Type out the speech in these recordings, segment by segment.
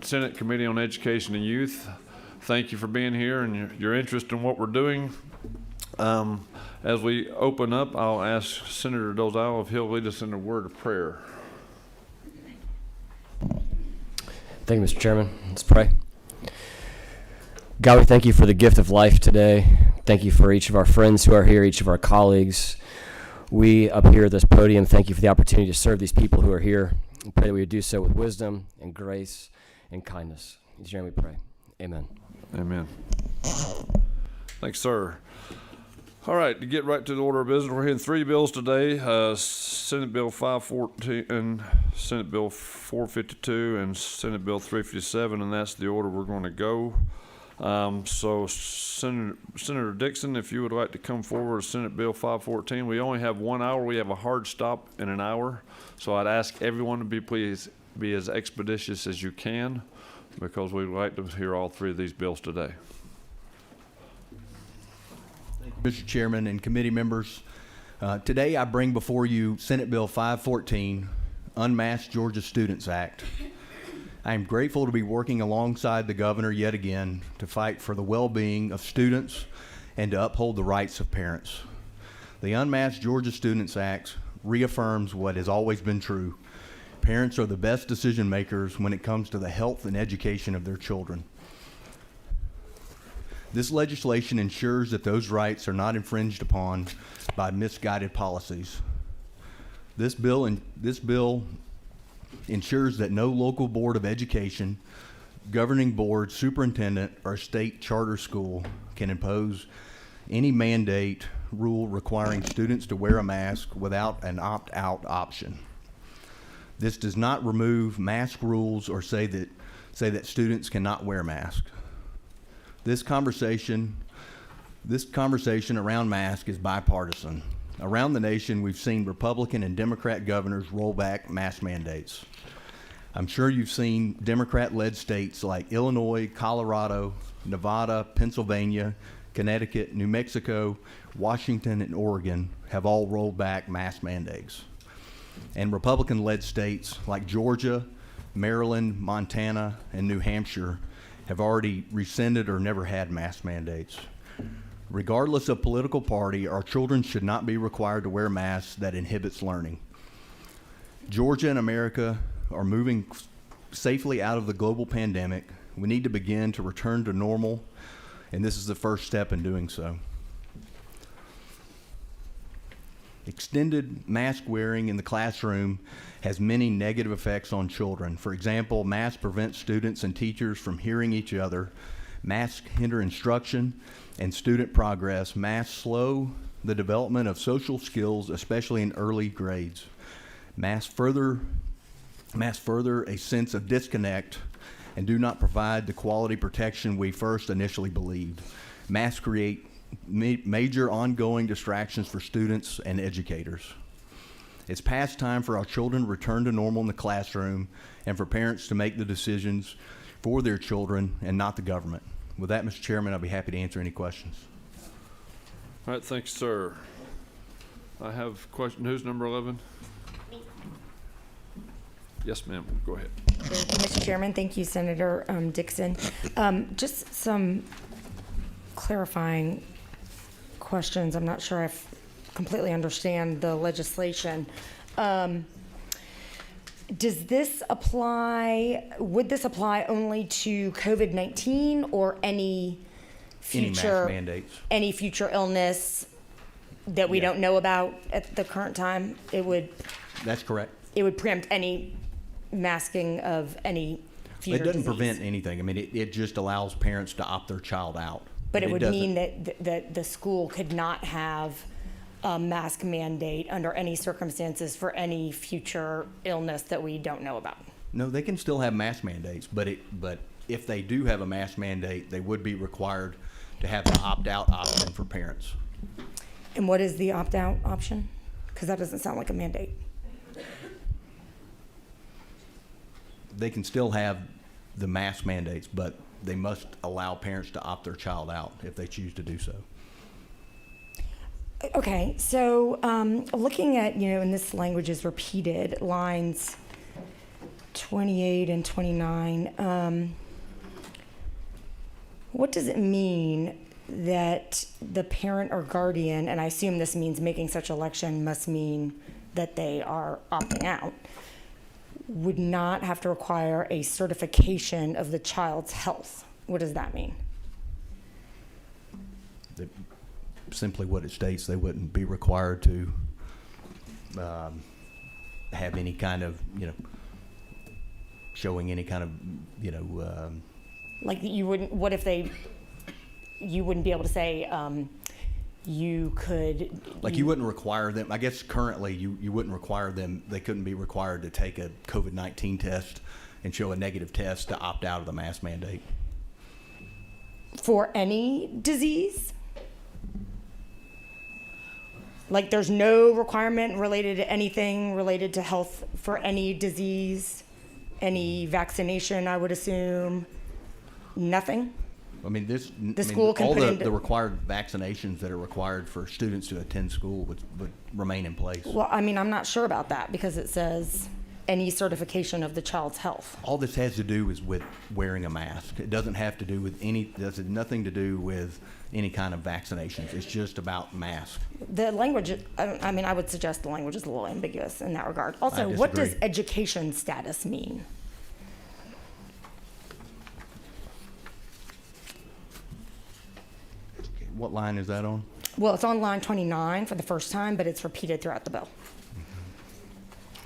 Senate Committee on Education and Youth. Thank you for being here and your interest in what we're doing. As we open up, I'll ask Senator Dozal if he'll lead us in a word of prayer. Thank you, Mr. Chairman. Let's pray. God, we thank you for the gift of life today. Thank you for each of our friends who are here, each of our colleagues. We up here at this podium, thank you for the opportunity to serve these people who are here. We pray that we would do so with wisdom and grace and kindness. In Jesus' name we pray. Amen. Amen. Thanks, sir. All right, to get right to the order of business, we're hearing three bills today, Senate Bill 514, Senate Bill 452, and Senate Bill 357, and that's the order we're going to go. So Senator Dixon, if you would like to come forward with Senate Bill 514. We only have 1 hour. We have a hard stop in an hour. So I'd ask everyone to please be as expeditious as you can, because we'd like to hear all three of these bills today. Thank you, Mr. Chairman and committee members. Today I bring before you Senate Bill 514, Unmasked Georgia Students Act. I am grateful to be working alongside the governor yet again to fight for the well-being of students and to uphold the rights of parents. The Unmasked Georgia Students Act reaffirms what has always been true. Parents are the best decision makers when it comes to the health and education of their children. This legislation ensures that those rights are not infringed upon by misguided policies. This bill ensures that no local board of education, governing board, superintendent, or state charter school can impose any mandate rule requiring students to wear a mask without an opt-out option. This does not remove mask rules or say that students cannot wear masks. This conversation around masks is bipartisan. Around the nation, we've seen Republican and Democrat governors roll back mask mandates. I'm sure you've seen Democrat-led states like Illinois, Colorado, Nevada, Pennsylvania, Connecticut, New Mexico, Washington, and Oregon have all rolled back mask mandates. And Republican-led states like Georgia, Maryland, Montana, and New Hampshire have already rescinded or never had mask mandates. Regardless of political party, our children should not be required to wear masks that inhibits learning. Georgia and America are moving safely out of the global pandemic. We need to begin to return to normal, and this is the first step in doing so. Extended mask wearing in the classroom has many negative effects on children. For example, masks prevent students and teachers from hearing each other. Masks hinder instruction and student progress. Masks slow the development of social skills, especially in early grades. Masks further a sense of disconnect and do not provide the quality protection we first initially believed. Masks create major ongoing distractions for students and educators. It's past time for our children to return to normal in the classroom and for parents to make the decisions for their children and not the government. With that, Mr. Chairman, I'll be happy to answer any questions. All right, thanks, sir. I have a question. Who's number 11? Yes, ma'am. Go ahead. Thank you, Mr. Chairman. Thank you, Senator Dixon. Just some clarifying questions. I'm not sure I completely understand the legislation. Does this apply, would this apply only to COVID-19 or any future, mask mandates. Any future illness that we don't know about at the current time? It would. That's correct. It would preempt any masking of any future It doesn't disease. prevent anything. I mean, it just allows parents to opt their child out. But it would mean that the school could not have a mask mandate under any circumstances for any future illness that we don't know about. No, they can still have mask mandates, but if they do have a mask mandate, they would be required to have the opt-out option for parents. And what is the opt-out option? Because that doesn't sound like a mandate. They can still have the mask mandates, but they must allow parents to opt their child out if they choose to do so. Okay, so looking at, and this language is repeated, lines 28 and 29. What does it mean that the parent or guardian, and I assume this means making such election must mean that they are opting out, would not have to require a certification of the child's health? What does that mean? Simply what it states, they wouldn't be required to have any kind of, showing any kind of, Like you wouldn't, what if you wouldn't be able to say, you could. Like you wouldn't require them, I guess currently you wouldn't require them, they couldn't be required to take a COVID-19 test and show a negative test to opt out of the mask mandate. For any disease? Like there's no requirement related to anything related to health for any disease, any vaccination, I would assume? Nothing? I mean, school can all put the required vaccinations that are required for students to attend school would remain in place. Well, I mean, I'm not sure about that because it says any certification of the child's health. All this has to do is with wearing a mask. It doesn't have to do with has nothing to do with any kind of vaccinations. It's just about mask. The language, I mean, I would suggest the language is a little ambiguous in that regard. Also, I what does disagree. education status mean? What line is that on? Well, it's on line 29 for the first time, but it's repeated throughout the bill.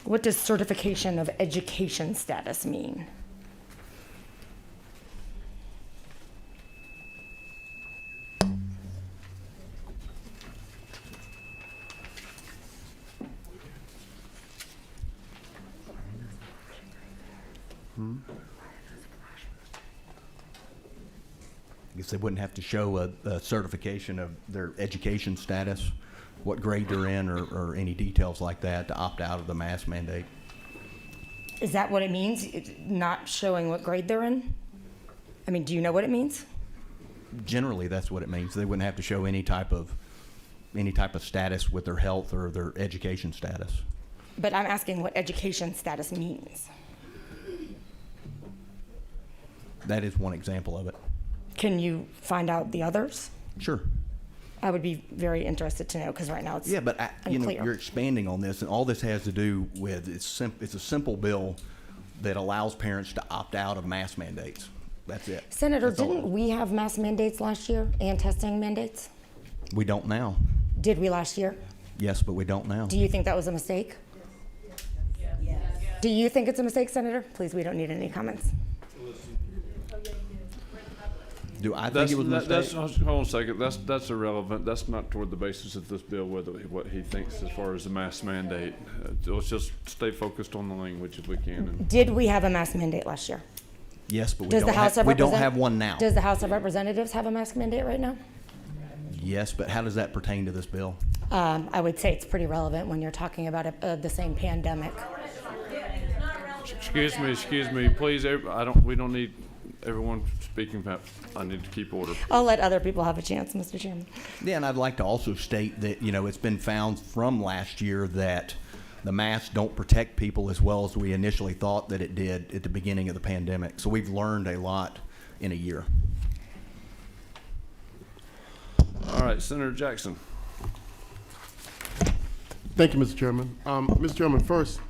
What does certification of education status mean? I guess they wouldn't have to show a certification of their education status, what grade they're in, or any details like that to opt out of the mask mandate. Is that what it means? It's not showing what grade they're in? I mean, do you know what it means? Generally, that's what it means. They wouldn't have to show any type of status with their health or their education status. But I'm asking what education status means. That is one example of it. Can you find out the others? Sure. I would be very interested to know because right now it's Yeah, but unclear. you're expanding on this, and all this has to do with it's a simple bill that allows parents to opt out of mask mandates. That's it. Senator, That's all. didn't we have mask mandates last year and testing mandates? We don't now. Did we last year? Yes, but we don't now. Do you think that was a mistake? Yes. Do you think it's a mistake, Senator? Please, we don't need any comments. Do I think it was a mistake? Hold on a second. That's irrelevant. That's not toward the basis of this bill, what he thinks as far as the mask mandate. Let's just stay focused on the language if we can. Did we have a mask mandate last year? Yes, but Does the House of we don't Represent- have one now. Does the House of Representatives have a mask mandate right now? Yes, but how does that pertain to this bill? I would say it's pretty relevant when you're talking about the same pandemic. Excuse me, please. We don't need everyone speaking. I need to keep order. I'll let other people have a chance, Mr. Chairman. Yeah, and I'd like to also state that, it's been found from last year that the masks don't protect people as well as we initially thought that it did at the beginning of the pandemic. So we've learned a lot in a year. All right, Senator Jackson. Thank you, Mr. Chairman. Mr. Chairman, first,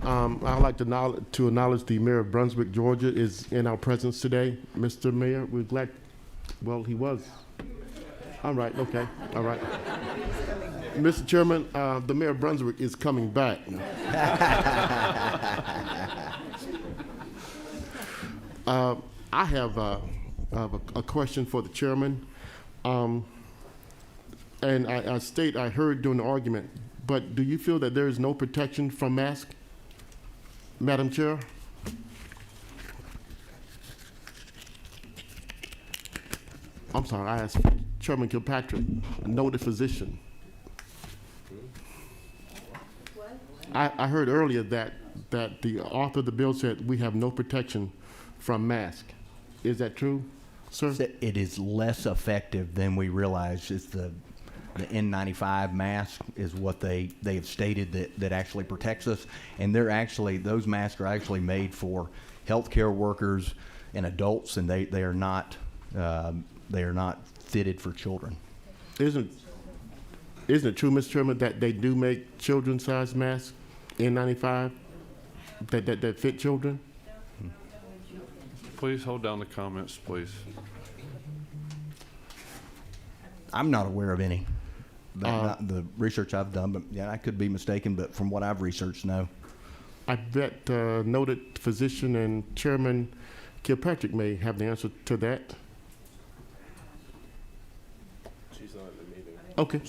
I'd like to acknowledge the Mayor of Brunswick, Georgia, is in our presence today. Mr. Mayor, we're glad. Well, he was. All right. Okay. All right. Mr. Chairman, the Mayor of Brunswick is coming back. I have a question for the chairman. And I heard during the argument, but do you feel that there is no protection from mask, Madam Chair? I'm sorry, I asked Chairman Kilpatrick, a noted physician. I heard earlier that the author of the bill said we have no protection from mask. Is that true, sir? It is less effective than we realize. It's The N95 mask is what they have stated that actually protects us, and those masks are actually made for healthcare workers and adults, and they are not fitted for children. Isn't it true, Mr. Chairman, that they do make children-sized masks, N95, that fit children? Please hold down the comments, please. I'm not aware of any. Not the research I've done, but yeah, I could be mistaken, but from what I've researched, no. I bet noted physician and Chairman Kilpatrick may have the answer to that. She's not at the meeting. Okay.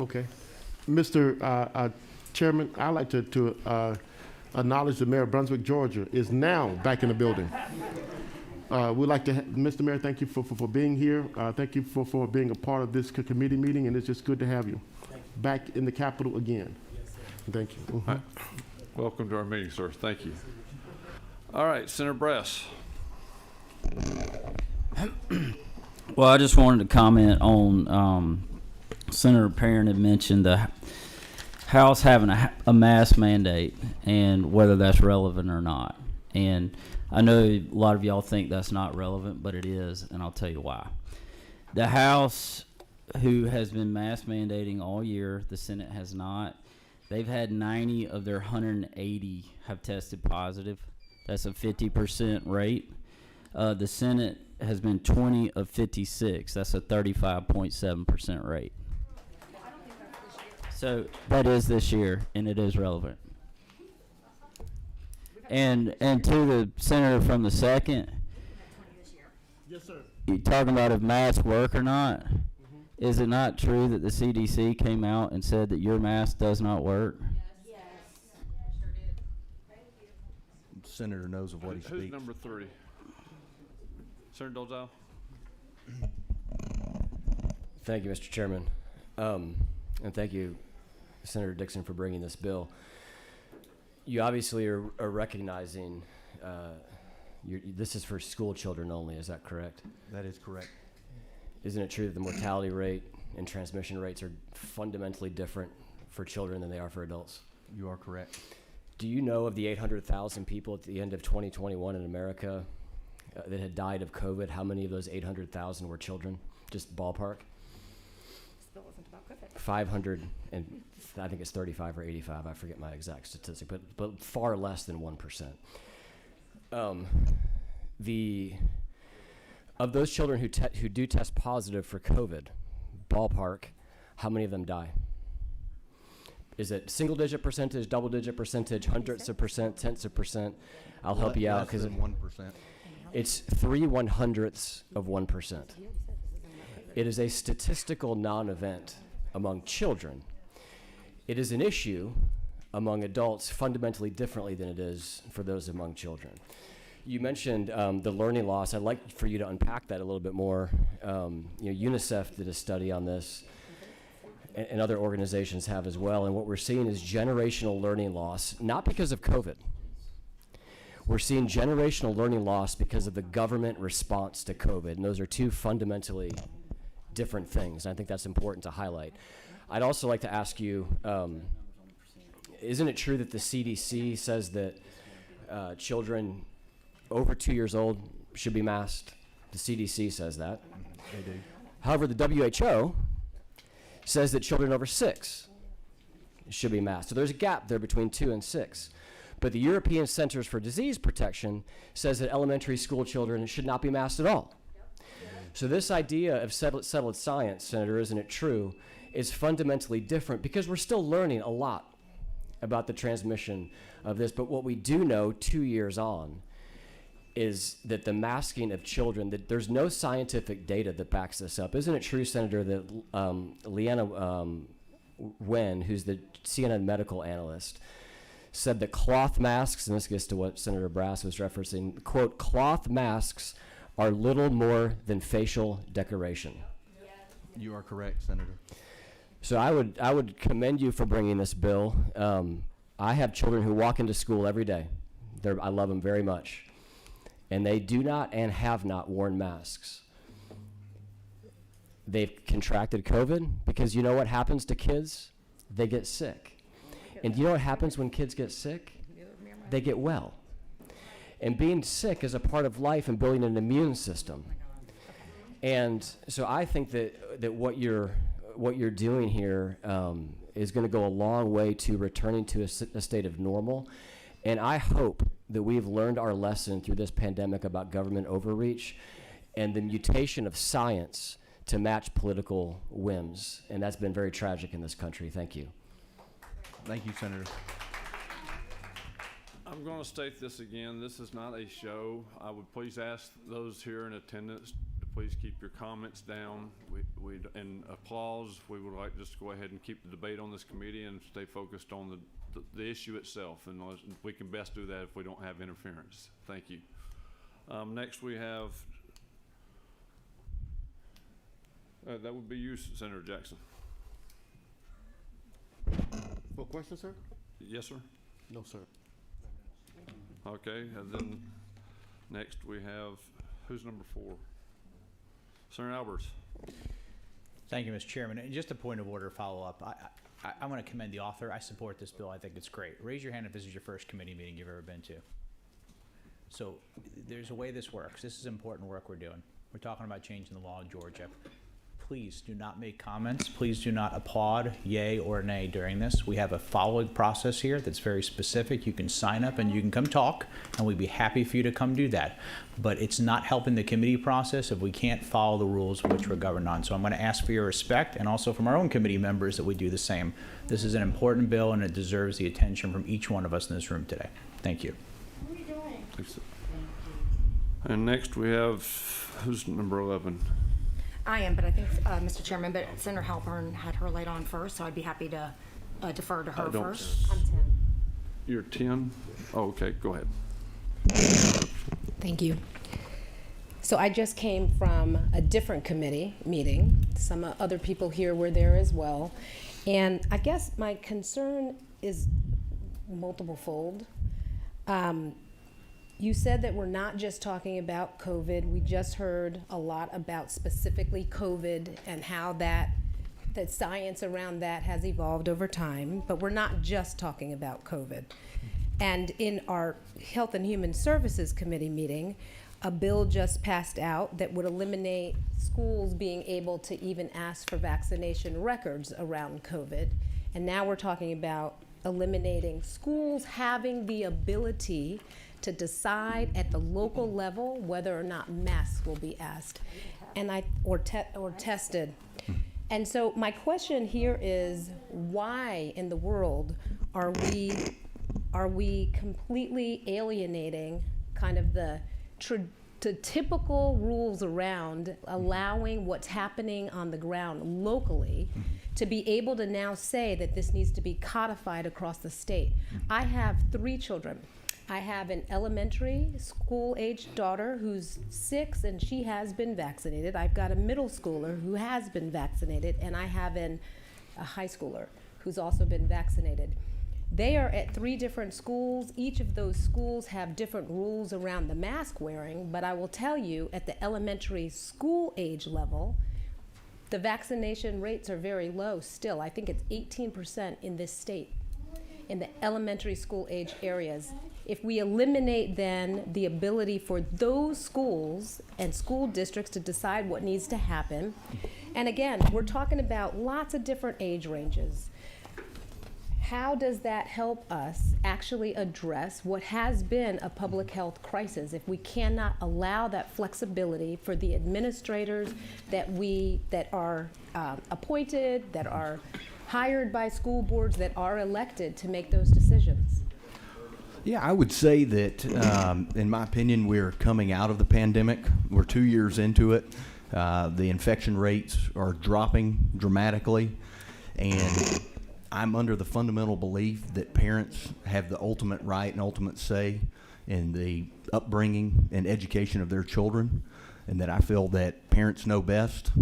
Okay. Mr. Chairman, I'd like to acknowledge the Mayor of Brunswick, Georgia, is now back in the building. We'd like to, Mr. Mayor, thank you for being here. Thank you for being a part of this committee meeting, and it's just good to have you back in the Capitol again. Thank you. Mhm. Welcome to our meeting, sir. Thank you. All right, Senator Brass. Well, I just wanted to comment on Senator Perrin had mentioned the House having a mask mandate and whether that's relevant or not. And I know a lot of y'all think that's not relevant, but it is, and I'll tell you why. The House, who has been mask mandating all year, the Senate has not. They've had 90 of their 180 have tested positive. That's a 50% rate. The Senate has been 20 of 56. That's a 35.7% rate. So that is this year, and it is relevant. And to the senator from the second, Yes, sir. you talking about if masks work or not? Is it not true that the CDC came out and said that your mask does not work? Yes. Sure did. Thank you. The senator knows of what he Who's speaks. number 3? Senator Dolezal? Thank you, Mr. Chairman. And thank you, Senator Dixon, for bringing this bill. You obviously are recognizing this is for school children only. Is that correct? That is correct. Isn't it true that the mortality rate and transmission rates are fundamentally different for children than they are for adults? You are correct. Do you know of the 800,000 people at the end of 2021 in America that had died of COVID? How many of those 800,000 were children? Just ballpark? This bill wasn't about COVID. 500, and I think it's 35 or 85. I forget my exact statistic, but far less than 1%. Of those children who do test positive for COVID, ballpark, how many of them die? Is it single-digit percentage, double-digit percentage, hundredths of percent, tenths of percent? I'll help you out because 1%. it's 3/100ths of 1%. It is a statistical non-event among children. It is an issue among adults fundamentally differently than it is for those among children. You mentioned the learning loss. I'd like for you to unpack that a little bit more. UNICEF did a study on this, and other organizations have as well. And what we're seeing is generational learning loss, not because of COVID. We're seeing generational learning loss because of the government response to COVID. And those are two fundamentally different things. And I think that's important to highlight. I'd also like to ask you, isn't it true that the CDC says that children over 2 years old should be masked? The CDC says that. They do. However, the WHO says that children over 6 should be masked. So there's a gap there between 2 and 6. But the European Centers for Disease Protection says that elementary school children should not be masked at all. So this idea of settled science, Senator, isn't it true, is fundamentally different because we're still learning a lot about the transmission of this. But what we do know 2 years on is that the masking of children, that there's no scientific data that backs this up. Isn't it true, Senator, that Leanna Wen, who's the CNN medical analyst, said that cloth masks, and this gets to what Senator Brass was referencing, quote, cloth masks are little more than facial decoration. You are correct, Senator. So I would commend you for bringing this bill. I have children who walk into school every day. I love them very much. And they do not and have not worn masks. they've contracted COVID, because you know what happens to kids? They get sick. And you know what happens when kids get sick? They get well. And being sick is a part of life and building an immune system. And so I think that what you're doing here is going to go a long way to returning to a state of normal. And I hope that we've learned our lesson through this pandemic about government overreach and the mutation of science to match political whims. And that's been very tragic in this country. Thank you. Thank you, Senator. I'm going to state this again. This is not a show. I would please ask those here in attendance to please keep your comments down. And applause. We would like just to go ahead and keep the debate on this committee and stay focused on the issue itself. And we can best do that if we don't have interference. Thank you. Next we have, that would be you, Senator Jackson. For question, sir? Yes, sir. No, sir. Okay, and then next we have, who's number 4? Senator Alberts. Thank you, Mr. Chairman. And just a point of order follow-up. I want to commend the author. I support this bill. I think it's great. Raise your hand if this is your first committee meeting you've ever been to. So there's a way this works. This is important work we're doing. We're talking about changing the law in Georgia. Please do not make comments. Please do not applaud yay or nay during this. We have a following process here that's very specific. You can sign up and you can come talk, and we'd be happy for you to come do that. But it's not helping the committee process if we can't follow the rules which we're governed on. So I'm going to ask for your respect, and also from our own committee members, that we do the same. This is an important bill, and it deserves the attention from each one of us in this room today. Thank you. What are you doing? And next we have, who's number 11? I am, but I think, Mr. Chairman, but Senator Halpern had her light on first, so I'd be happy to defer to her first. I'm 10. You're 10? Oh, okay, go ahead. Thank you. So I just came from a different committee meeting. Some other people here were there as well. And I guess my concern is multiple-fold. You said that we're not just talking about COVID. We just heard a lot about specifically COVID and how that science around that has evolved over time. But we're not just talking about COVID. And in our Health and Human Services Committee meeting, a bill just passed out that would eliminate schools being able to even ask for vaccination records around COVID. And now we're talking about eliminating schools having the ability to decide at the local level whether or not masks will be asked or tested. And so my question here is, why in the world are we completely alienating kind of the typical rules around allowing what's happening on the ground locally to be able to now say that this needs to be codified across the state? I have 3 children. I have an elementary school-aged daughter who's 6 and she has been vaccinated. I've got a middle schooler who has been vaccinated, and I have a high schooler who's also been vaccinated. They are at 3 different schools. Each of those schools have different rules around the mask wearing, but I will tell you, at the elementary school age level, the vaccination rates are very low still. I think it's 18% in this state, in the elementary school age areas. If we eliminate then the ability for those schools and school districts to decide what needs to happen, and again, we're talking about lots of different age ranges. How does that help us actually address what has been a public health crisis if we cannot allow that flexibility for the administrators that are appointed, that are hired by school boards, that are elected to make those decisions? Yeah, I would say that, in my opinion, we're coming out of the pandemic. We're 2 years into it. The infection rates are dropping dramatically, and I'm under the fundamental belief that parents have the ultimate right and ultimate say in the upbringing and education of their children, and that I feel that parents know best.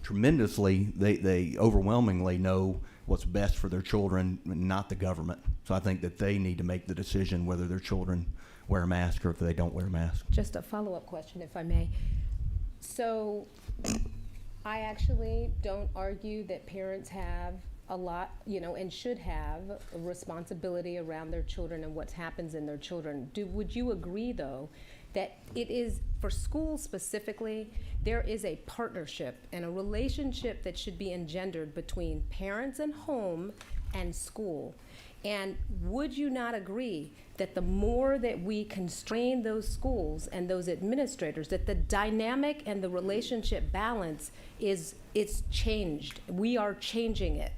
Tremendously, they overwhelmingly know what's best for their children, not the government. So I think that they need to make the decision whether their children wear a mask or if they don't wear a mask. Just a follow-up question, if I may. So I actually don't argue that parents have a lot, and should have a responsibility around their children and what happens in their children. Would you agree, though, that it is, for schools specifically, there is a partnership and a relationship that should be engendered between parents and home and school? And would you not agree that the more that we constrain those schools and those administrators, that the dynamic and the relationship balance it's changed? We are changing it.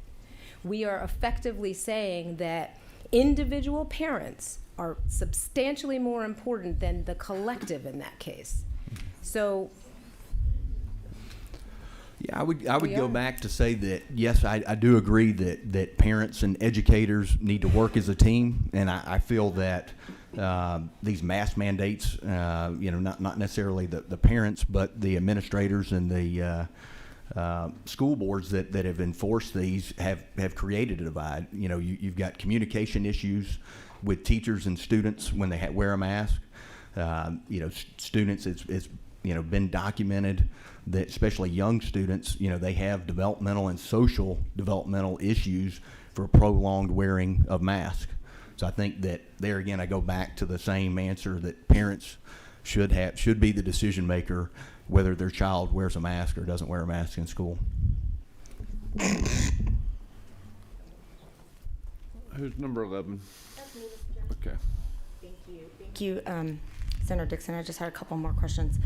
We are effectively saying that individual parents are substantially more important than the collective in that case. So Yeah, I would We go are. back to say that, yes, I do agree that parents and educators need to work as a team, and I feel that these mask mandates, not necessarily the parents, but the administrators and the school boards that have enforced these have created a divide. You've got communication issues with teachers and students when they wear a mask. Students, it's been documented that especially young students, they have developmental and social developmental issues for prolonged wearing of masks. So I think that there again, I go back to the same answer that parents should be the decision maker whether their child wears a mask or doesn't wear a mask in school. Who's number 11? Okay. Thank you, Senator Dixon. I just had a couple more questions.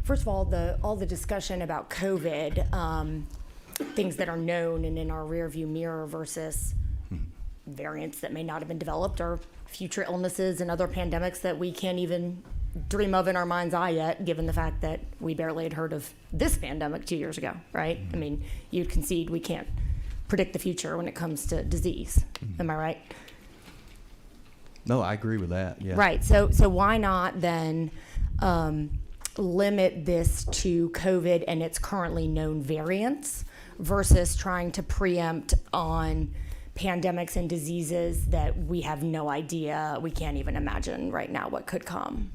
First of all the discussion about COVID, things that are known and in our rearview mirror versus variants that may not have been developed, or future illnesses and other pandemics that we can't even dream of in our mind's eye yet, given the fact that we barely had heard of this pandemic 2 years ago, right? I mean, you'd concede we can't predict the future when it comes to disease. Am I right? No, I agree with that. Yeah. Right. So why not then limit this to COVID and its currently known variants versus trying to preempt on pandemics and diseases that we have no idea, we can't even imagine right now what could come?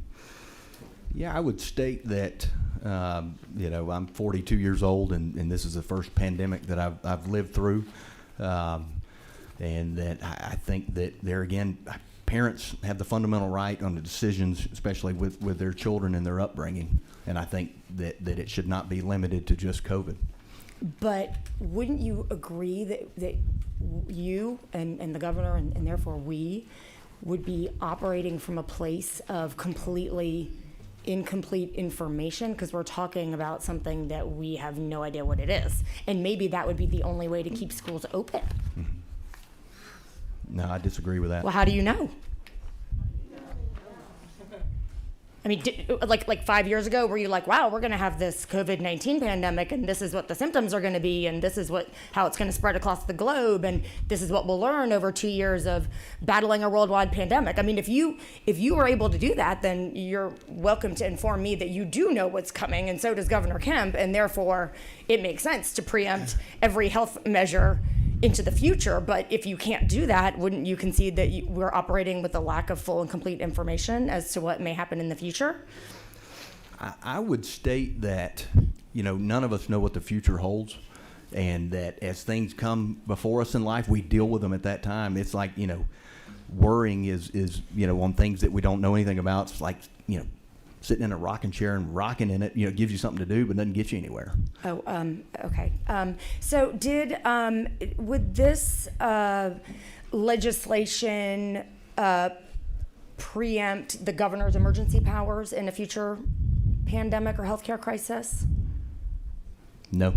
Yeah, I would state that, I'm 42 years old, and this is the first pandemic that I've lived through, and that I think that there again, parents have the fundamental right on the decisions, especially with their children and their upbringing, and I think that it should not be limited to just COVID. But wouldn't you agree that you and the governor and therefore we would be operating from a place of completely incomplete information, because we're talking about something that we have no idea what it is, and maybe that would be the only way to keep schools open? No, I disagree with that. Well, how do you know? I mean, like 5 years ago, were you like, wow, we're going to have this COVID-19 pandemic, and this is what the symptoms are going to be, and this is how it's going to spread across the globe, and this is what we'll learn over 2 years of battling a worldwide pandemic? I mean, if you were able to do that, then you're welcome to inform me that you do know what's coming, and so does Governor Kemp, and therefore it makes sense to preempt every health measure into the future. But if you can't do that, wouldn't you concede that we're operating with a lack of full and complete information as to what may happen in the future? I would state that, none of us know what the future holds, and that as things come before us in life, we deal with them at that time. It's like, worrying is on things that we don't know anything about. It's like, sitting in a rocking chair and rocking in it, gives you something to do, but doesn't get you anywhere. Oh, okay. So would this legislation preempt the governor's emergency powers in a future pandemic or healthcare crisis? No.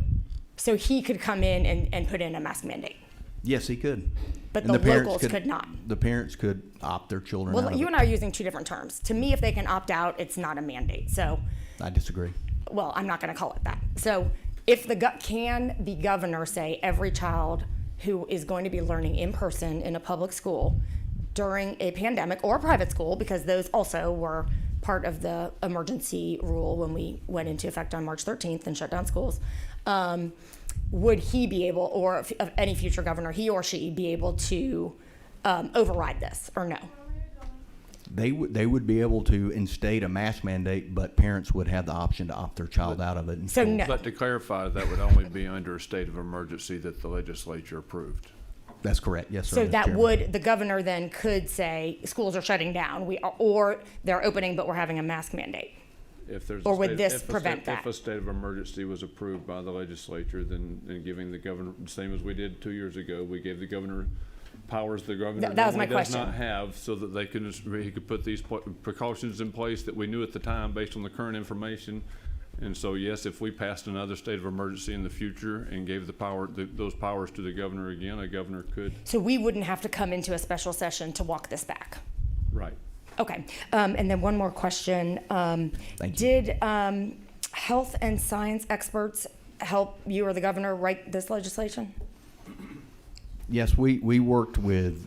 So he could come in and put in a mask mandate? Yes, he could. But And the parents locals could not? The parents could opt their children out Well, of you it. and I are using two different terms. To me, if they can opt out, it's not a mandate. So, I disagree. well, I'm not going to call it that. So if can the governor say every child who is going to be learning in person in a public school during a pandemic, or a private school, because those also were part of the emergency rule when we went into effect on March 13th and shut down schools, would he be able, or if any future governor, he or she be able to override this, or no? They would be able to instate a mask mandate, but parents would have the option to opt their child out of it. in So school. no. But to clarify, that would only be under a state of emergency that the legislature approved. That's correct. Yes, sir. So Mr. that Chairman. would, the governor then could say, schools are shutting down, or they're opening, but we're having a mask mandate. If there's Or a would state- this if a prevent state- that? If a state of emergency was approved by the legislature, then giving the governor, same as we did 2 years ago, we gave the governor powers the governor That was my normally does question. not have, so that he could put these precautions in place that we knew at the time based on the current information. And so, yes, if we passed another state of emergency in the future and gave those powers to the governor again, a governor could. So we wouldn't have to come into a special session to walk this back. Right. Okay, and then one more question. Thank you. Did health and science experts help you or the governor write this legislation? Yes, we worked with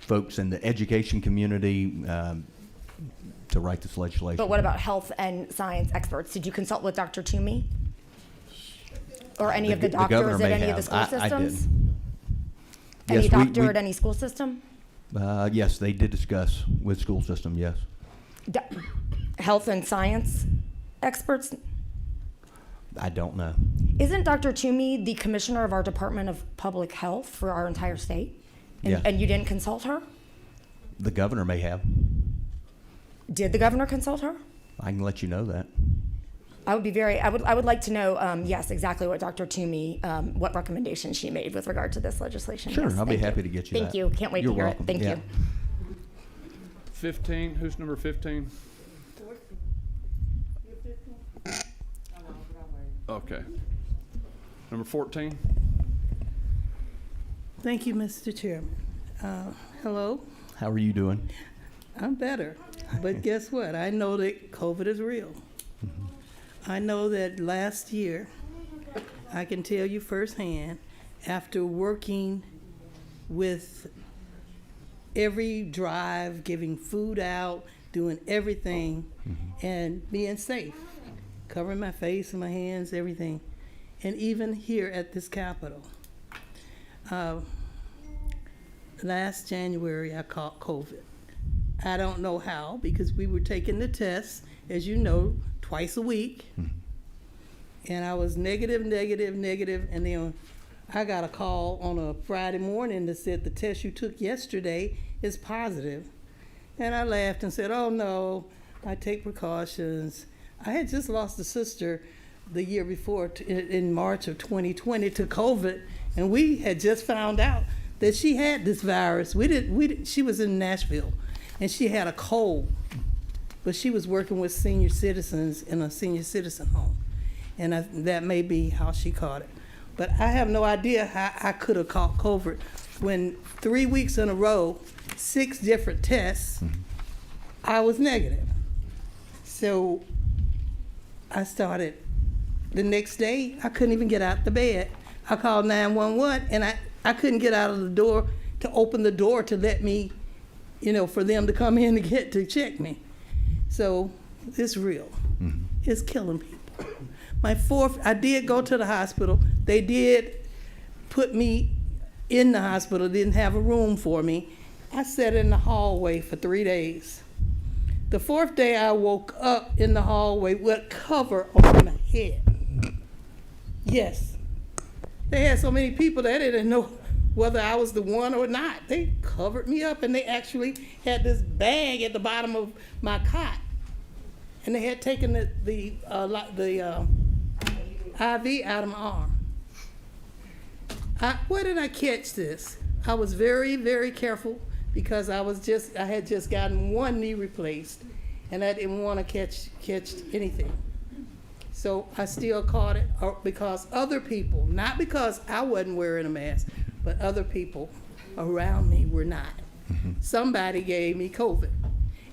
folks in the education community to write this legislation. But what about health and science experts? Did you consult with Dr. Toomey? Or any of the The governor doctors at may any of the school have. I did. systems? Yes, Any we- doctor we- at any school system? Yes, they did discuss with school system, yes. Do- Health and science experts? I don't know. Isn't Dr. Toomey the commissioner of our Department of Public Health for our entire state? Yes. And you didn't consult her? The governor may have. Did the governor consult her? I can let you know that. I would like to know, yes, exactly what Dr. Toomey, what recommendations she made with regard to this legislation. Sure, Yes, I'll be thank happy to get you Thank that. you. Can't wait You're to hear welcome. it. Thank Yeah. you. 15, who's number 15? Okay. Number 14? Thank you, Mr. Chairman. Hello, How are you doing? I'm better, but guess what? I know that COVID is real. I know that last year, I can tell you firsthand, after working with every drive, giving food out, doing everything, and being safe, covering my face and my hands, everything, and even here at this Capitol. Last January, I caught COVID. I don't know how, because we were taking the tests, as you know, twice a week. And I was negative, and then I got a call on a Friday morning that said the test you took yesterday is positive. And I laughed and said, oh no, I take precautions. I had just lost a sister the year before in March of 2020 to COVID, and we had just found out that she had this virus. She was in Nashville, and she had a cold, but she was working with senior citizens in a senior citizen home, and that may be how she caught it. But I have no idea how I could have caught COVID when 3 weeks in a row, 6 different tests, I was negative. So I started, the next day, I couldn't even get out the bed. I called 911, and I couldn't get out of the door to open the door to let me, for them to come in to check me. So it's real. It's killing people. I did go to the hospital. They did put me in the hospital, didn't have a room for me. I sat in the hallway for 3 days. The 4th day I woke up in the hallway with a cover on my head. Yes. They had so many people that they didn't know whether I was the one or not. They covered me up, and they actually had this bag at the bottom of my cot. And they had taken the IV out of my arm. Where did I catch this? I was very, very careful because I had just gotten one knee replaced, and I didn't want to catch anything. So I still caught it because other people, not because I wasn't wearing a mask, but other people around me were not. Somebody gave me COVID.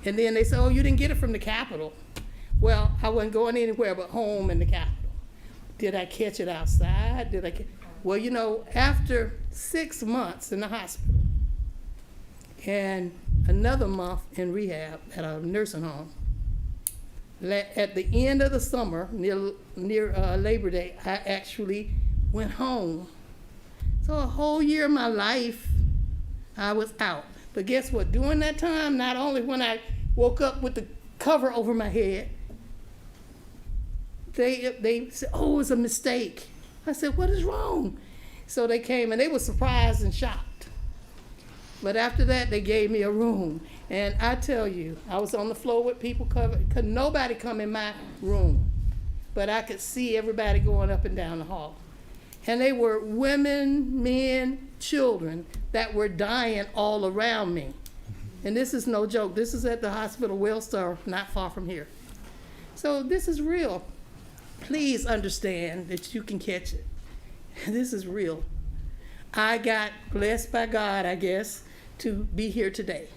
And then they said, oh, you didn't get it from the Capitol. Well, I wasn't going anywhere but home in the Capitol. Did I catch it outside? Well, after 6 months in the hospital and another month in rehab at a nursing home, at the end of the summer, near Labor Day, I actually went home. So a whole year of my life, I was out. But guess what? During that time, not only when I woke up with the cover over my head, they said, oh, it's a mistake. I said, what is wrong? So they came and they were surprised and shocked. But after that, they gave me a room. And I tell you, I was on the floor with people covered. Could nobody come in my room. But I could see everybody going up and down the hall. And they were women, men, children that were dying all around me. And this is no joke. This is at the hospital Wellstar, not far from here. So this is real. Please understand that you can catch it. This is real. I got blessed by God, I guess, to be here today.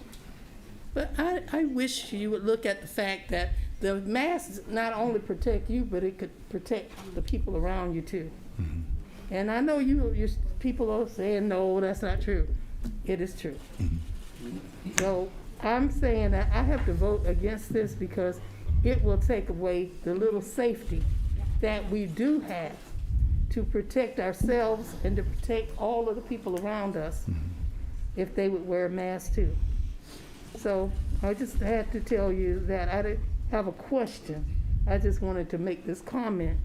But I wish you would look at the fact that the masks not only protect you, but it could protect the people around you too. Mm-hmm. And I know you people are saying, no, that's not true. It is true. Mm-hmm. So I'm saying that I have to vote against this because it will take away the little safety that we do have to protect ourselves and to protect all of the people around us if they would wear a mask too. So I just had to tell you that I didn't have a question. I just wanted to make this comment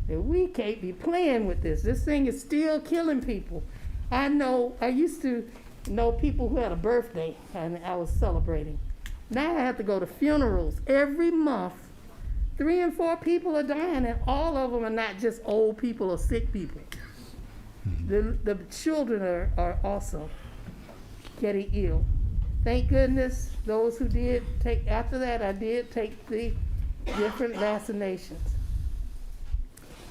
that we can't be playing with this. This thing is still killing people. I used to know people who had a birthday and I was celebrating. Now I have to go to funerals every month. 3 and 4 people are dying, and all of them are not just old people or sick people. The children are also getting ill. Thank goodness those who did take, after that I did take the different vaccinations.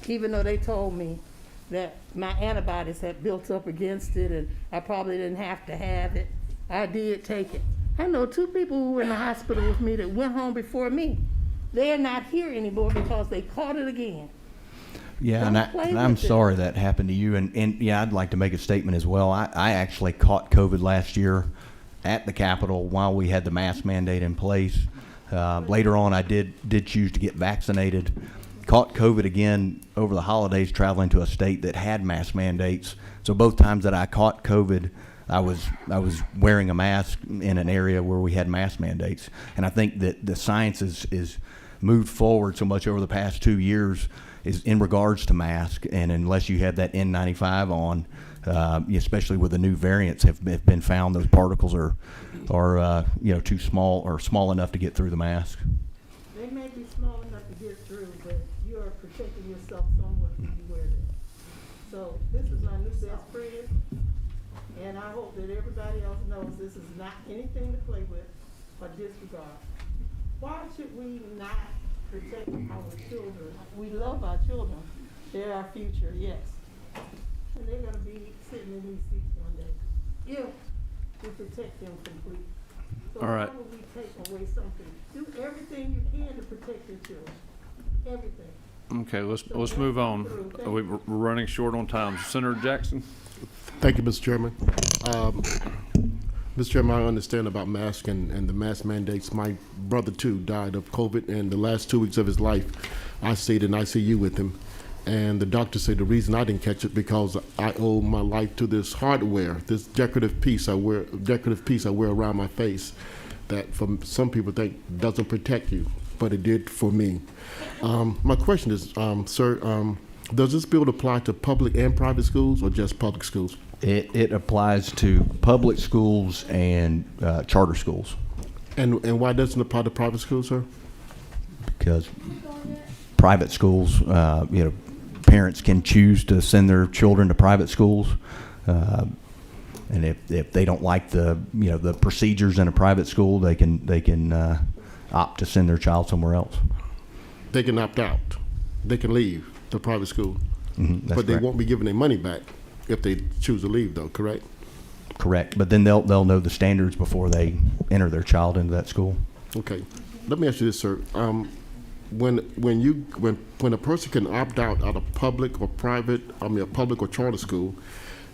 Even though they told me that my antibodies had built up against it and I probably didn't have to have it, I did take it. I know 2 people who were in the hospital with me that went home before me. They're not here anymore because they caught it again. Yeah, and I'm sorry that happened to you. And yeah, I'd like to make a statement as well. I actually caught COVID last year at the Capitol while we had the mask mandate in place. Later on, I did choose to get vaccinated. Caught COVID again over the holidays traveling to a state that had mask mandates. So both times that I caught COVID, I was wearing a mask in an area where we had mask mandates. And I think that the science is moved forward so much over the past 2 years is in regards to mask. And unless you have that N95 on, especially with the new variants have been found, those particles are too small or small enough to get through the mask. They may be small enough to get through, but you are protecting yourself somewhat when you wear them. So this is my new best friend, and I hope that everybody else knows this is not anything to play with or disregard. Why should we not protect our children? We love our children. They're our future, yes. And they're going to be sitting in these seats one day if we protect them completely. So all right. Why would we take away something? Do everything you can to protect your children. Everything. Okay, let's move on. We're running short on time. Senator Jackson. Thank you, Mr. Chairman. Mr. Chairman, I understand about masks and the mask mandates. My brother, too, died of COVID, and the last 2 weeks of his life, I stayed in ICU with him. And the doctor said the reason I didn't catch it because I owe my life to this hardware, this decorative piece I wear around my face that some people think doesn't protect you, but it did for me. My question is, sir, does this bill apply to public and private schools or just public schools? It applies to public schools and charter schools. And why doesn't it apply to private schools, sir? Because private schools, parents can choose to send their children to private schools, and if they don't like the procedures in a private school, they can opt to send their child somewhere else. They can opt out. They can leave the private school, but they won't be given their money back if they choose to leave, though. Correct? Correct. But then they'll know the standards before they enter their child into that school. Okay. Let me ask you this, sir. When a person can opt out of public or public or charter school,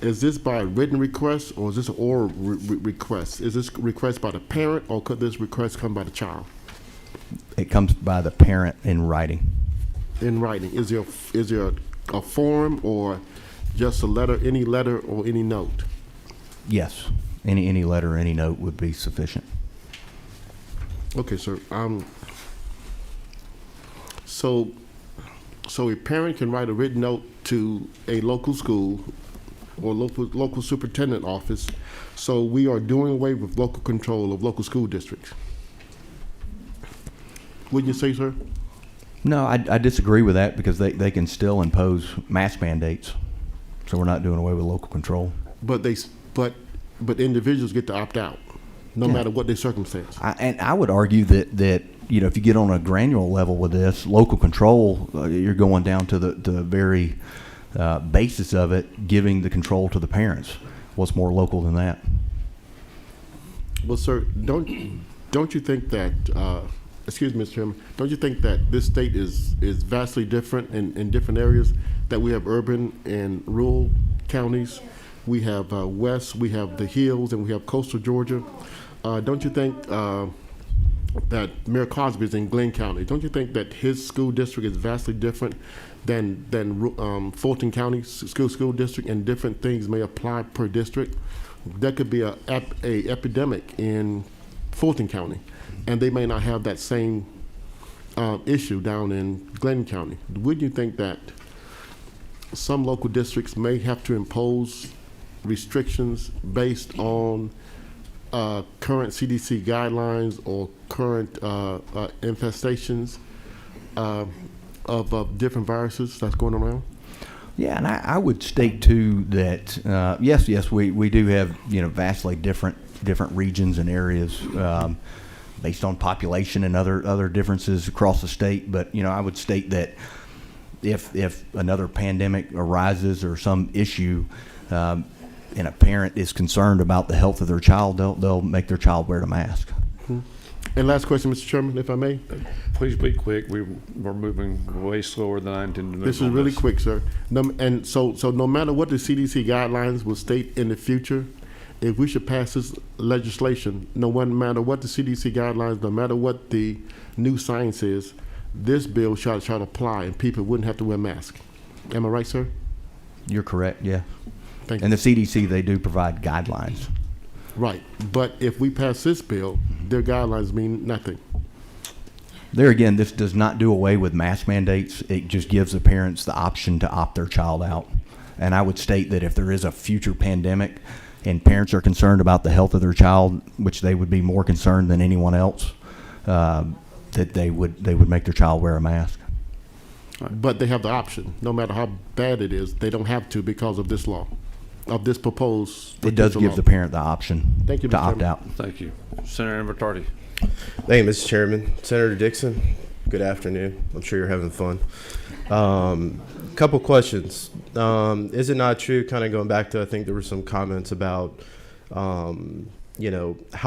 is this by written request or is this an oral request? Is this request by the parent or could this request come by the child? It comes by the parent in writing. In writing. Is there a form or just a letter, any letter or any note? Yes. Any letter or any note would be sufficient. Okay, sir. So a parent can write a written note to a local school or local superintendent office. So we are doing away with local control of local school districts. Wouldn't you say, sir? No, I disagree with that because they can still impose mask mandates. So we're not doing away with local control. But individuals get to opt out, no Yeah. matter what their circumstance. And I would argue that if you get on a granular level with this, local control, you're going down to the very basis of it, giving the control to the parents. What's more local than that? Well, sir, don't you think that? Excuse me, Mr. Chairman. Don't you think that this state is vastly different in different areas? That we have urban and rural counties, we have west, we have the hills, and we have coastal Georgia. Don't you think that Mayor Cosby is in Glenn County? Don't you think that his school district is vastly different than Fulton County school district, and different things may apply per district? There could be a epidemic in Fulton County, and they may not have that same issue down in Glenn County. Wouldn't you think that some local districts may have to impose restrictions based on current CDC guidelines or current infestations of different viruses that's going around? Yeah, and I would state too that yes, we do have vastly different regions and areas based on population and other differences across the state. But I would state that if another pandemic arises or some issue, and a parent is concerned about the health of their child, they'll make their child wear a mask. Mm-hmm. And last question, Mr. Chairman, if I may. Please be quick. We're moving way slower than I intended to move. This is really quick, sir. And so no matter what the CDC guidelines will state in the future, if we should pass this legislation, no matter what the CDC guidelines, no matter what the new science is, this bill shall apply, and people wouldn't have to wear masks. Am I right, sir? You're correct. Yeah. Thank And you. the CDC, they do provide guidelines. Right, but if we pass this bill, their guidelines mean nothing. There again, this does not do away with mask mandates. It just gives the parents the option to opt their child out. And I would state that if there is a future pandemic and parents are concerned about the health of their child, which they would be more concerned than anyone else, that they would make their child wear a mask. But they have the option, no matter how bad it is, they don't have to because of this law, of this proposed. It does potential give law. the parent the option Thank you, to Mr. opt Chairman. out. Thank you. Senator Invertardi. Thank you, Mr. Chairman. Senator Dixon, good afternoon. I'm sure you're having fun. Couple questions. Is it not true, kind of going back to, I think there were some comments about, how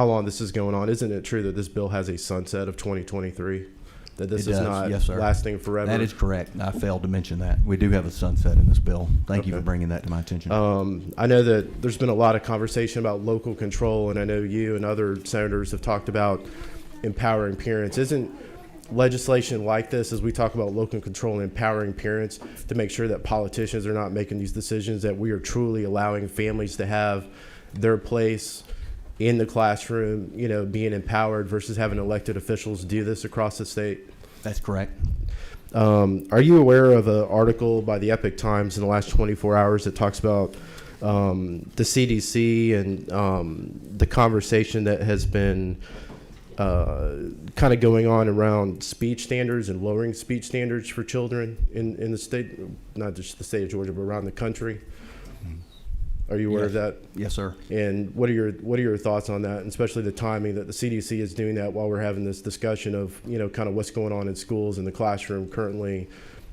long this is going on. Isn't it true that this bill has a sunset of 2023? That this It is does, not yes, sir. lasting forever? That is correct. I failed to mention that. We do have a sunset in this bill. Thank you for Okay. bringing that to my attention. I know that there's been a lot of conversation about local control, and I know you and other senators have talked about empowering parents. Isn't legislation like this, as we talk about local control and empowering parents, to make sure that politicians are not making these decisions, that we are truly allowing families to have their place in the classroom, being empowered versus having elected officials do this across the state? That's correct. Are you aware of an article by the Epic Times in the last 24 hours that talks about the CDC and the conversation that has been kind of going on around speech standards and lowering speech standards for children in the state, not just the state of Georgia, but around the country? Are you aware of that? Yes, sir. And what are your thoughts on that, and especially the timing that the CDC is doing that while we're having this discussion of kind of what's going on in schools in the classroom currently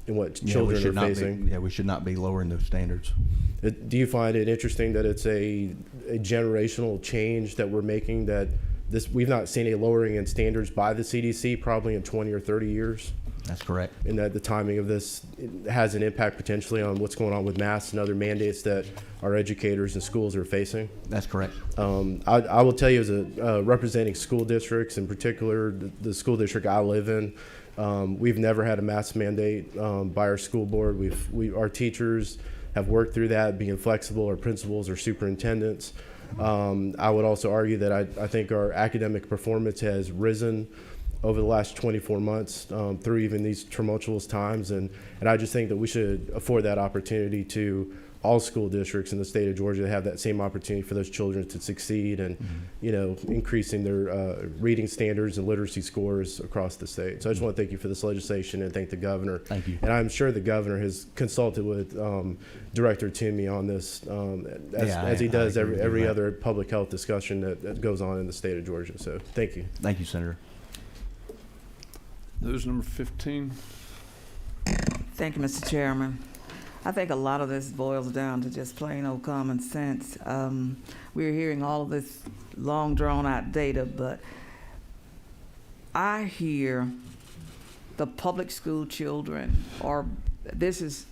and what children are facing? We should not be lowering those standards. Do you find it interesting that it's a generational change that we're making, that we've not seen a lowering in standards by the CDC probably in 20 or 30 years? That's correct. And that the timing of this has an impact potentially on what's going on with masks and other mandates that our educators and schools are facing? That's correct. I will tell you, as a representing school districts, in particular the school district I live in, we've never had a mask mandate by our school board. Our teachers have worked through that, being flexible. Our principals, our superintendents, I would also argue that I think our academic performance has risen over the last 24 months through even these tumultuous times. And I just think that we should afford that opportunity to all school districts in the state of Georgia to have that same opportunity for those children to succeed and, you know, increasing their reading standards and literacy scores across the state. So I just want to thank you for this legislation and thank the governor. Thank you. And I'm sure the governor has consulted with Director Toomey on this, as he does I agree with every that. other public health discussion that goes on in the state of Georgia. So thank you. Thank you, Senator. News number 15. Thank you, Mr. Chairman. I think a lot of this boils down to just plain old common sense. We're hearing all of this long drawn out data, but I hear the public school children, or this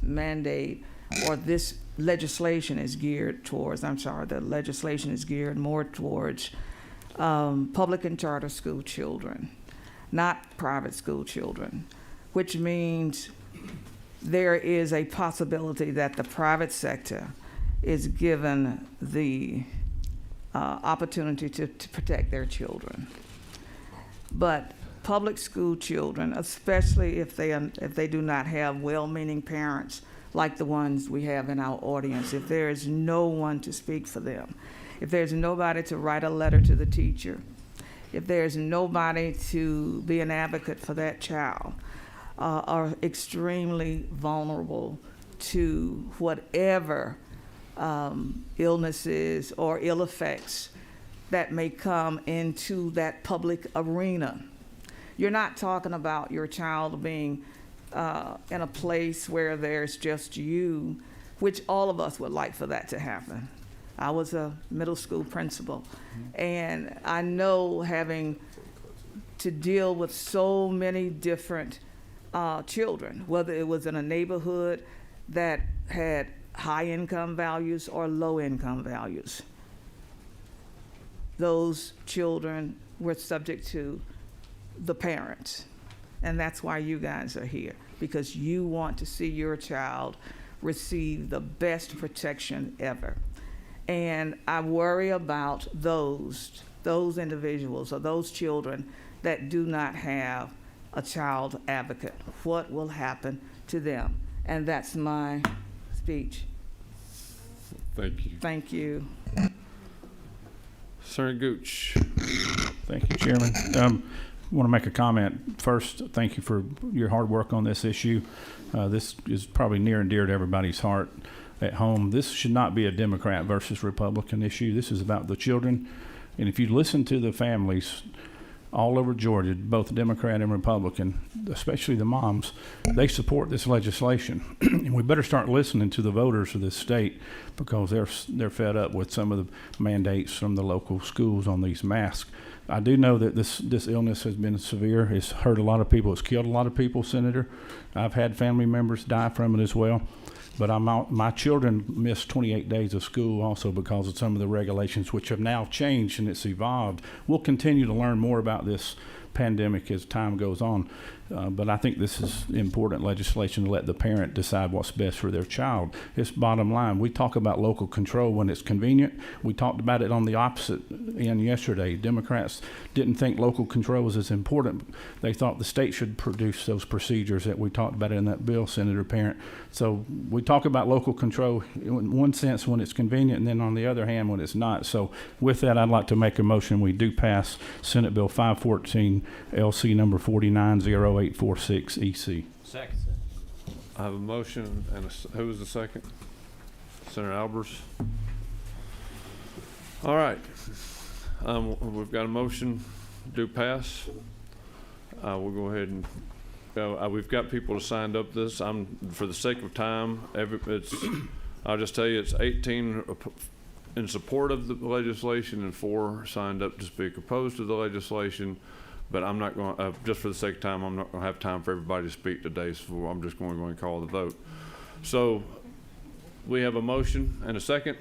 mandate or this legislation is geared towards, the legislation is geared more towards public and charter school children, not private school children, which means there is a possibility that the private sector is given the opportunity to protect their children. But public school children, especially if they do not have well-meaning parents like the ones we have in our audience, if there is no one to speak for them, if there's nobody to write a letter to the teacher, if there's nobody to be an advocate for that child, are extremely vulnerable to whatever illnesses or ill effects that may come into that public arena. You're not talking about your child being in a place where there's just you, which all of us would like for that to happen. I was a middle school principal, and I know having to deal with so many different children, whether it was in a neighborhood that had high income values or low income values. Those children were subject to the parents. And that's why you guys are here, because you want to see your child receive the best protection ever. And I worry about those individuals or those children that do not have a child advocate. What will happen to them? And that's my speech. Thank you. Thank you. Senator Gooch. Thank you, Chairman. I want to make a comment. First, thank you for your hard work on this issue. This is probably near and dear to everybody's heart at home. This should not be a Democrat versus Republican issue. This is about the children. And if you listen to the families all over Georgia, both Democrat and Republican, especially the moms, they support this legislation. And we better start listening to the voters of this state, because they're fed up with some of the mandates from the local schools on these masks. I do know that this illness has been severe. It's hurt a lot of people. It's killed a lot of people, Senator. I've had family members die from it as well. But my children missed 28 days of school also because of some of the regulations, which have now changed and it's evolved. We'll continue to learn more about this pandemic as time goes on. But I think this is important legislation to let the parent decide what's best for their child. It's bottom line. We talk about local control when it's convenient. We talked about it on the opposite end yesterday. Democrats didn't think local control was as important. They thought the state should produce those procedures that we talked about in that bill, Senator Parent. So we talk about local control in one sense when it's convenient, and then on the other hand when it's not. So with that, I'd like to make a motion we do pass Senate Bill 514, LC number 490846 EC. Second. I have a motion and who was the second? Senator Albers. All right. We've got a motion do pass. We'll go ahead and we've got people signed up this. For the sake of time, I'll just tell you it's 18 in support of the legislation and 4 signed up to speak opposed to the legislation. But I'm not going, just for the sake of time, I'm not going to have time for everybody to speak today, so I'm just going to go and call the vote. So we have a motion and a second.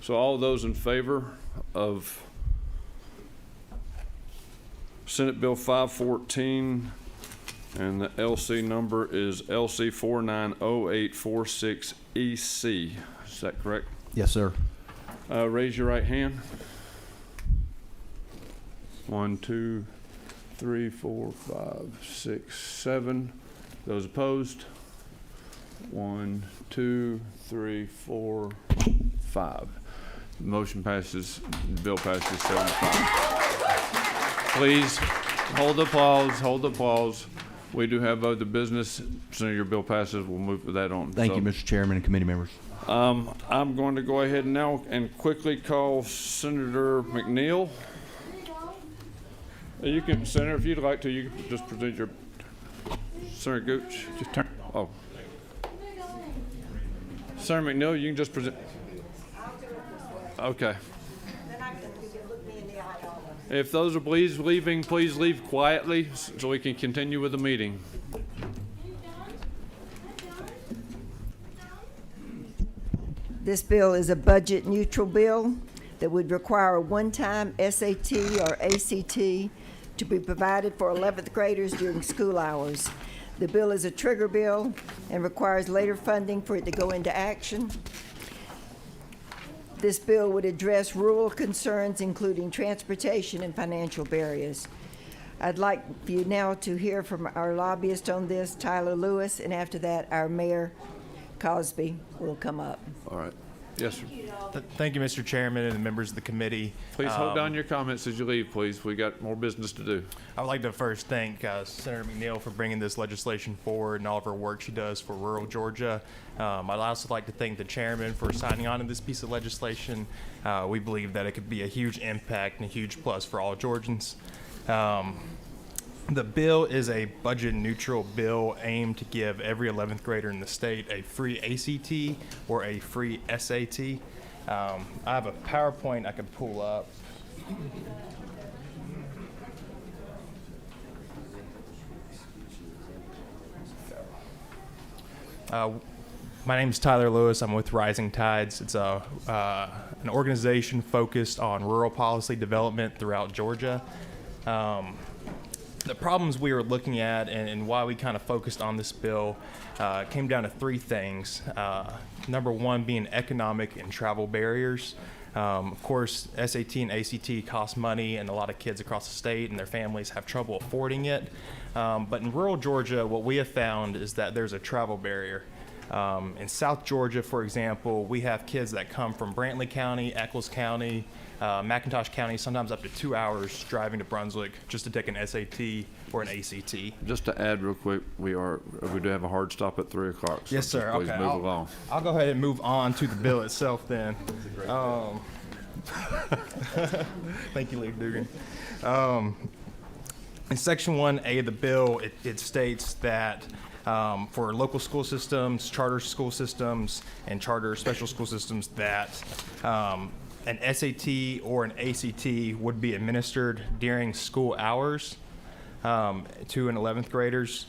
So all those in favor of Senate Bill 514, and the LC number is LC 490846 EC. Is that correct? Yes, sir. Raise your right hand. 1, 2, 3, 4, 5, 6, 7. Those opposed? 1, 2, 3, 4, 5. The motion passes. The bill passes 7-5. Please hold the applause. Hold the applause. We do have other business. So your bill passes. We'll move that on. Thank you, Mr. Chairman and committee members. I'm going to go ahead now and quickly call Senator McNeil. You can, Senator, if you'd like to, you can just present your. Senator Gooch. Just turn. Oh. Senator McNeil, you can just present. Okay. If those are leaving, please leave quietly so we can continue with the meeting. This bill is a budget neutral bill that would require a one-time SAT or ACT to be provided for 11th graders during school hours. The bill is a trigger bill and requires later funding for it to go into action. This bill would address rural concerns, including transportation and financial barriers. I'd like for you now to hear from our lobbyist on this, Tyler Lewis, and after that, our Mayor Cosby will come up. All right. Yes, sir. Thank you, Mr. Chairman and the members of the committee. Please hold down your comments as you leave, please. We got more business to do. I would like to first thank Senator McNeil for bringing this legislation forward and all of her work she does for rural Georgia. I'd also like to thank the chairman for signing on to this piece of legislation. We believe that it could be a huge impact and a huge plus for all Georgians. The bill is a budget neutral bill aimed to give every 11th grader in the state a free ACT or a free SAT. I have a PowerPoint I could pull up. My name is Tyler Lewis. I'm with Rising Tides. It's an organization focused on rural policy development throughout Georgia. The problems we were looking at and why we kind of focused on this bill came down to three things. Number one being economic and travel barriers. Of course, SAT and ACT cost money, and a lot of kids across the state and their families have trouble affording it. But in rural Georgia, what we have found is that there's a travel barrier. In South Georgia, for example, we have kids that come from Brantley County, Eccles County, McIntosh County, sometimes up to 2 hours driving to Brunswick just to take an SAT or an ACT. Just to add real quick, we do have a hard stop at 3 o'clock. So yes, sir. please Okay. move along. I'll go ahead and move on to the bill itself then. Thank you, Leader Dugan. In Section 1A of the bill, it states that for local school systems, charter school systems, and charter special school systems that an SAT or an ACT would be administered during school hours to an 11th graders.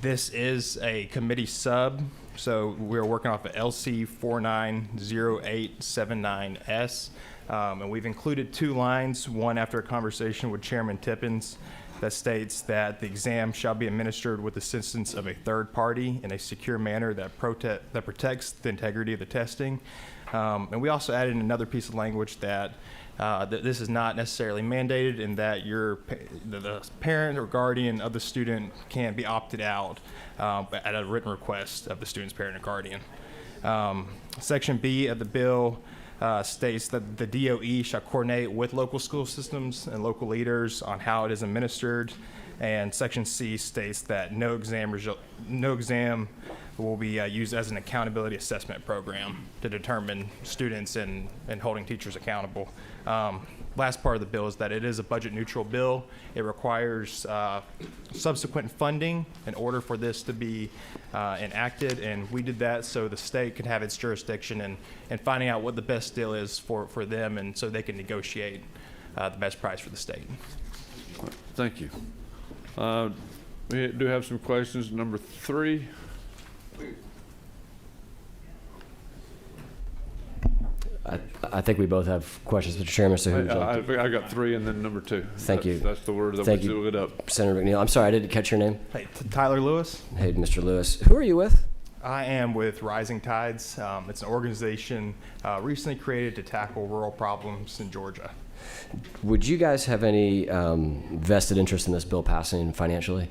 This is a committee sub, so we're working off of LC 490879S, and we've included 2 lines, one after a conversation with Chairman Tippins that states that the exam shall be administered with assistance of a third party in a secure manner that protects the integrity of the testing. And we also added another piece of language that this is not necessarily mandated, and that the parent or guardian of the student can be opted out at a written request of the student's parent or guardian. Section B of the bill states that the DOE shall coordinate with local school systems and local leaders on how it is administered. And Section C states that no exam will be used as an accountability assessment program to determine students and holding teachers accountable. Last part of the bill is that it is a budget neutral bill. It requires subsequent funding in order for this to be enacted, and we did that so the state could have its jurisdiction and finding out what the best deal is for them, and so they can negotiate the best price for the state. Thank you. We do have some questions. Number 3. I think we both have questions, Mr. Chairman. So who's I got 3 and then number 2. Thank you. That's the word that Thank we you, do it up. Senator McNeil. I'm sorry, I didn't catch your name. Hey, Tyler Lewis. Hey, Mr. Lewis. Who are you with? I am with Rising Tides. It's an organization recently created to tackle rural problems in Georgia. Would you guys have any vested interest in this bill passing financially?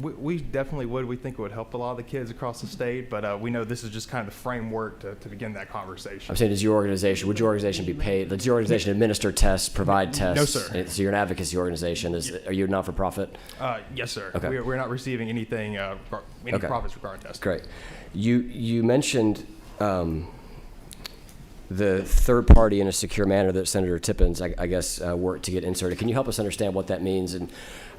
We definitely would. We think it would help a lot of the kids across the state, but we know this is just kind of the framework to begin that conversation. I'm saying, would your organization be paid? Does your organization administer tests, provide tests? No, sir. So you're an advocacy organization. Are you a not-for-profit? Yes, sir. Okay. We're not receiving anything, any Okay. profits regarding testing. Great. You mentioned the third party in a secure manner that Senator Tippins, I guess, worked to get inserted. Can you help us understand what that means? And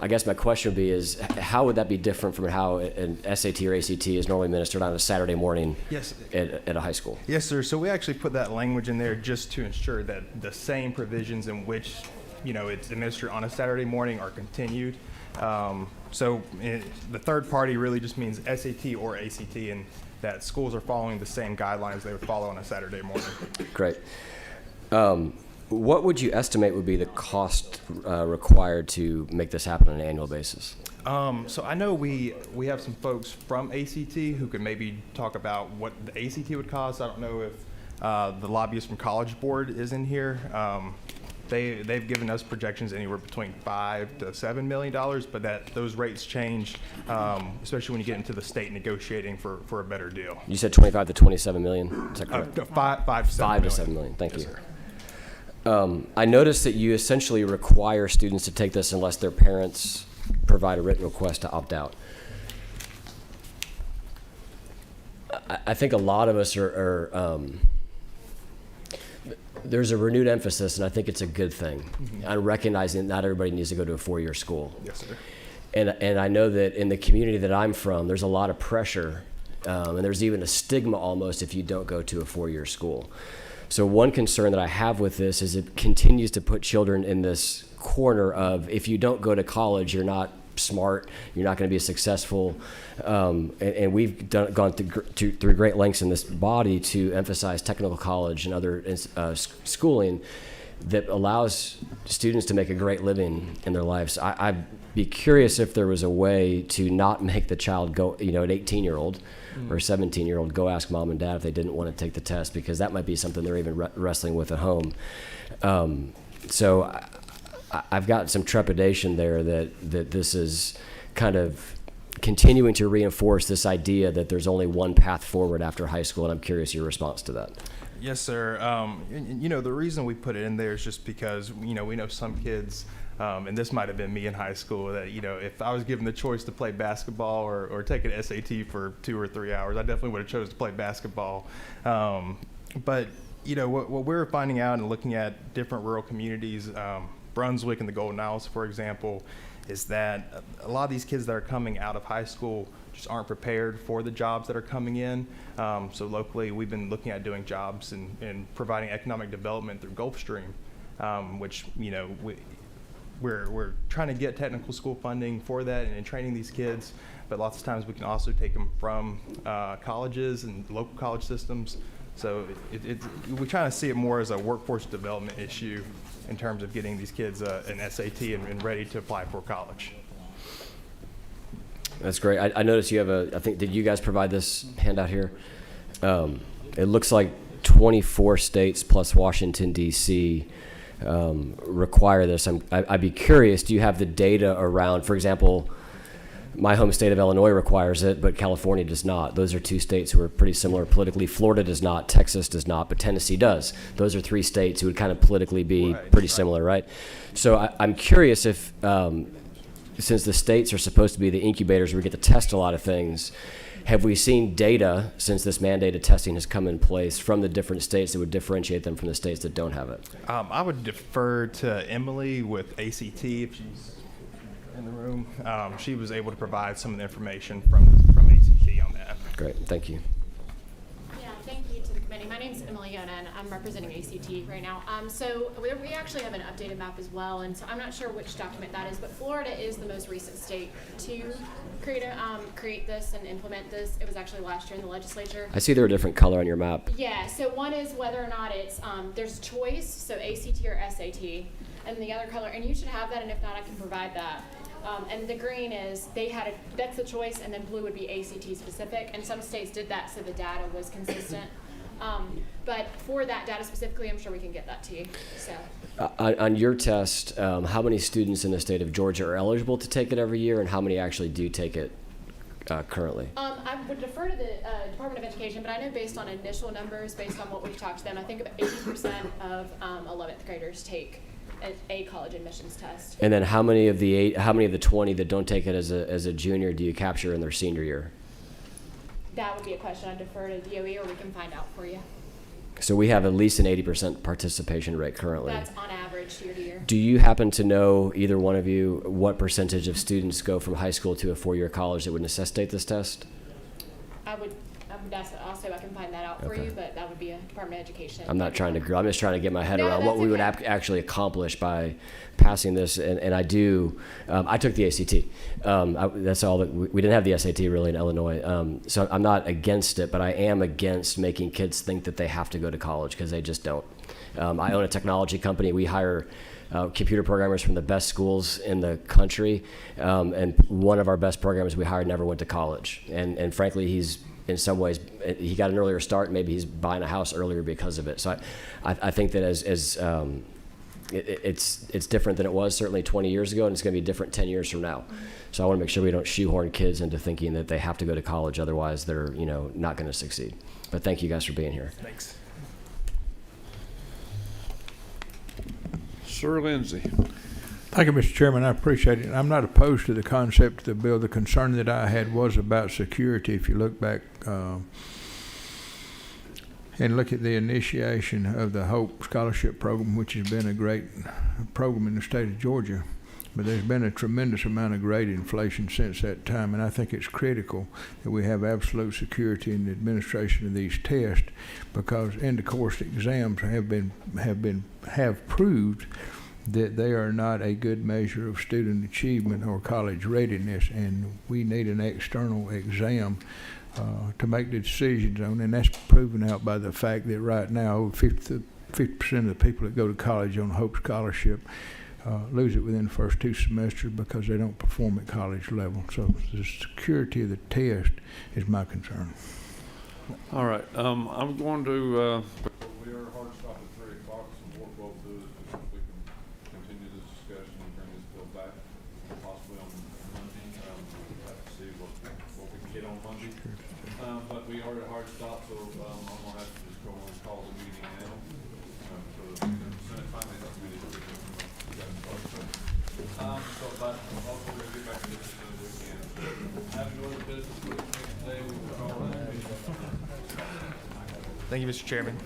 I guess my question would be is, how would that be different from how an SAT or ACT is normally administered on a Saturday morning Yes. at a high school? Yes, sir. So we actually put that language in there just to ensure that the same provisions in which, it's administered on a Saturday morning are continued. The third party really just means SAT or ACT, and that schools are following the same guidelines they would follow on a Saturday morning. Great. What would you estimate would be the cost required to make this happen on an annual basis? So I know we have some folks from ACT who could maybe talk about what the ACT would cost. I don't know if the lobbyist from College Board is in here. They've given us projections anywhere between $5 to $7 million, but those rates change, especially when you get into the state negotiating for a better deal. You said 25 to 27 million. Is that correct? No, 5 to 7 5 to 7 million. Thank you. I noticed that you essentially require students to take this unless their parents provide a written request to opt out. I think a lot of us there's a renewed emphasis, and I think it's a good thing, on recognizing that not everybody needs to go to a 4-year school. Yes, sir. And I know that in the community that I'm from, there's a lot of pressure, and there's even a stigma almost if you don't go to a 4-year school. So one concern that I have with this is it continues to put children in this corner of, if you don't go to college, you're not smart, you're not going to be successful, and we've gone through great lengths in this body to emphasize technical college and other schooling that allows students to make a great living in their lives. I'd be curious if there was a way to not make the child go, an 18-year-old or a 17-year-old go ask mom and dad if they didn't want to take the test, because that might be something they're even wrestling with at home. So I've got some trepidation there that this is kind of continuing to reinforce this idea that there's only one path forward after high school, and I'm curious your response to that. Yes, sir. The reason we put it in there is just because, we know some kids, and this might have been me in high school, that, if I was given the choice to play basketball or take an SAT for 2 or 3 hours, I definitely would have chose to play basketball. But what we're finding out and looking at different rural communities, Brunswick and the Golden Isles, for example, is that a lot of these kids that are coming out of high school just aren't prepared for the jobs that are coming in. So locally, we've been looking at doing jobs and providing economic development through Gulfstream, which, we're trying to get technical school funding for that and training these kids, but lots of times we can also take them from colleges and local college systems. So we're trying to see it more as a workforce development issue in terms of getting these kids an SAT and ready to apply for college. That's great. I noticed you have I think, did you guys provide this handout here? It looks like 24 states plus Washington, D.C. Require this. I'd be curious, do you have the data around, for example, my home state of Illinois requires it, but California does not. Those are 2 states who are pretty similar politically. Florida does not, Texas does not, but Tennessee does. Those are 3 states who would kind of politically be pretty similar, right? So I'm curious if, since the states are supposed to be the incubators where we get to test a lot of things, have we seen data since this mandated testing has come in place from the different states that would differentiate them from the states that don't have it? I would defer to Emily with ACT if she's in the room. She was able to provide some of the information from ACT on that. Great, thank you. Yeah, thank you to the committee. My name is Emily Yona, and I'm representing ACT right now. So we actually have an updated map as well, and so I'm not sure which document that is, but Florida is the most recent state to create this and implement this. It was actually last year in the legislature. I see there are different color on your map. Yeah, so one is whether or not it's, there's choice, so ACT or SAT, and the other color, and you should have that, and if not, I can provide that. And the green is that's the choice, and then blue would be ACT specific. And some states did that so the data was consistent. But for that data specifically, I'm sure we can get that to you. So. On your test, how many students in the state of Georgia are eligible to take it every year, and how many actually do take it currently? I would defer to the Department of Education, but I know based on initial numbers, based on what we've talked to them, I think about 80% of 11th graders take a college admissions test. And then how many of the 20 that don't take it as a junior do you capture in their senior year? That would be a question I'd defer to DOE, or we can find out for you. So we have at least an 80% participation rate currently. That's on average year to year. Do you happen to know, either one of you, what percentage of students go from high school to a four-year college that would necessitate this test? I would ask also, I can find that out for Okay. you, but that would be a Department of Education. I'm not trying to grill. I'm just trying to get my head around what that's we would okay. actually accomplish by passing this. And I do. I took the ACT. That's all that we didn't have the SAT really in Illinois. So I'm not against it, but I am against making kids think that they have to go to college, because they just don't. I own a technology company. We hire computer programmers from the best schools in the country, and one of our best programmers we hired never went to college. And frankly, he's in some ways, he got an earlier start. Maybe he's buying a house earlier because of it. So I think that it's different than it was certainly 20 years ago, and it's going to be different 10 years from now. So I want to make sure we don't shoehorn kids into thinking that they have to go to college, otherwise they're not going to succeed. But thank you guys for being here. Thanks. Sir Lindsay. Thank you, Mr. Chairman. I appreciate it. I'm not opposed to the concept of the bill. The concern that I had was about security. If you look back and look at the initiation of the Hope Scholarship Program, which has been a great program in the state of Georgia, but there's been a tremendous amount of grade inflation since that time, and I think it's critical that we have absolute security in the administration of these tests, because end-of-course exams have proved that they are not a good measure of student achievement or college readiness, and we need an external exam to make the decisions on, and that's proven out by the fact that right now 50% of the people that go to college on Hope Scholarship lose it within the first 2 semesters because they don't perform at college level. So the security of the test is my concern. All right. I'm going to. We are hard stop at 3 o'clock, so what we'll do is we can continue this discussion and bring this bill back, possibly on Monday. We'll have to see what we can get on Monday. But we are at a hard stop, so I'm going to have to just go on and call the meeting now. So the Senate Finance Committee will but hopefully we'll get back to this as soon as we can. Have no other business for the next day. We will call that meeting. Thank you, Mr. Chairman.